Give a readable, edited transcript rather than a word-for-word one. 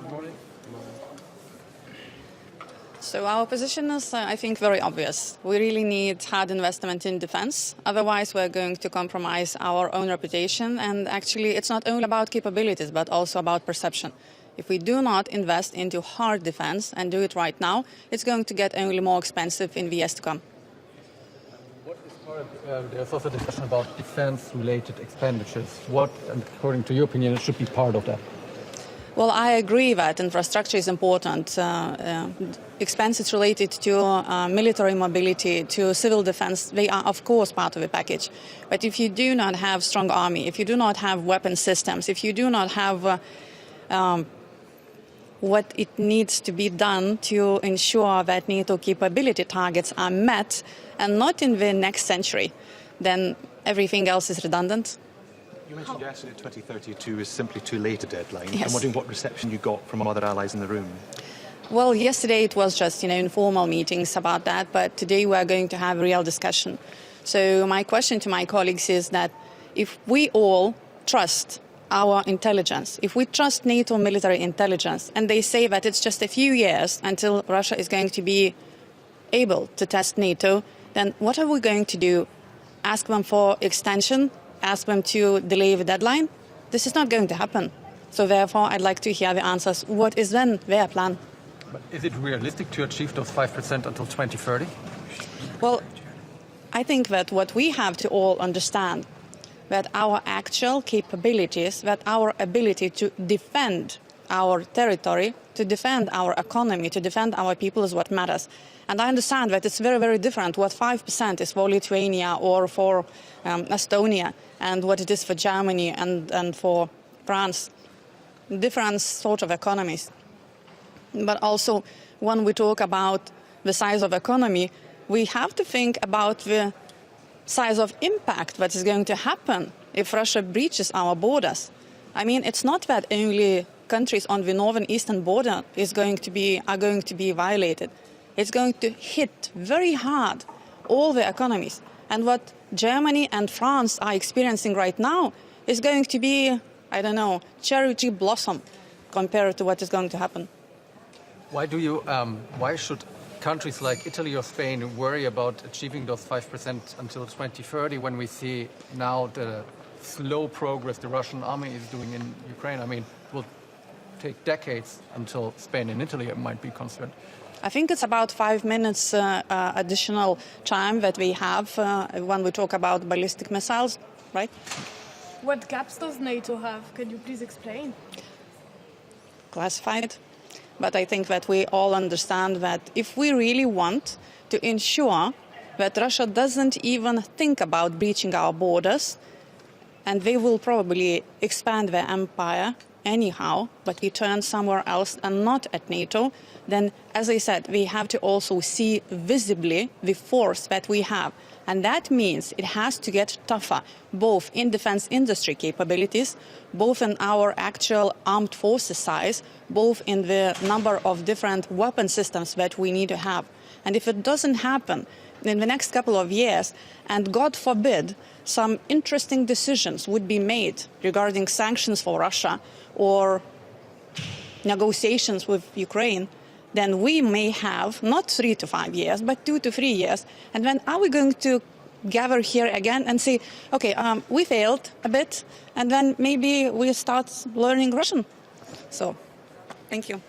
Good morning. So our position is, I think, very obvious. We really need hard investment in defense. Otherwise, we're going to compromise our own reputation. And actually, it's not only about capabilities, but also about perception. If we do not invest into hard defense and do it right now, it's going to get only more expensive in the years to come. What is part of, there's also discussion about defense-related expenditures. What, according to your opinion, should be part of that? Well, I agree that infrastructure is important. Expenses related to military mobility, to civil defense, they are, of course, part of the package. But if you do not have strong army, if you do not have weapon systems, if you do not have what it needs to be done to ensure that NATO capability targets are met, and not in the next century, then everything else is redundant. You mentioned yesterday 2032 is simply too late a deadline. Yes. I'm wondering what reception you got from other allies in the room. Well, yesterday it was just, informal meetings about that, but today we are going to have a real discussion. So my question to my colleagues is that if we all trust our intelligence, if we trust NATO military intelligence, and they say that it's just a few years until Russia is going to be able to test NATO, then what are we going to do? Ask them for extension? Ask them to delay the deadline? This is not going to happen. So therefore, I'd like to hear the answers. What is then their plan? But is it realistic to achieve those 5% until 2030? Well, I think that what we have to all understand, that our actual capabilities, that our ability to defend our territory, to defend our economy, to defend our people is what matters. And I understand that it's very, very different what 5% is for Lithuania or for Estonia and what it is for Germany and for France. Different sort of economies. But also, when we talk about the size of economy, we have to think about the size of impact that is going to happen if Russia breaches our borders. I mean, it's not that only countries on the northern eastern border are going to be violated. It's going to hit very hard all the economies. And what Germany and France are experiencing right now is going to be, I don't know, cherry blossom compared to what is going to happen. Why should countries like Italy or Spain worry about achieving those 5% until 2030 when we see now the slow progress the Russian army is doing in Ukraine? I mean, it will take decades until Spain and Italy might be concerned. I think it's about 5 minutes additional time that we have when we talk about ballistic missiles, right? What gaps does NATO have? Can you please explain? Classified. But I think that we all understand that if we really want to ensure that Russia doesn't even think about breaching our borders, and they will probably expand their empire anyhow, but we turn somewhere else and not at NATO, then, as I said, we have to also see visibly the force that we have. And that means it has to get tougher, both in defense industry capabilities, both in our actual armed forces size, both in the number of different weapon systems that we need to have. And if it doesn't happen in the next couple of years, and God forbid, some interesting decisions would be made regarding sanctions for Russia or negotiations with Ukraine, then we may have not 3 to 5 years, but 2 to 3 years. And then are we going to gather here again and say, okay, we failed a bit, and then maybe we start learning Russian? So, thank you.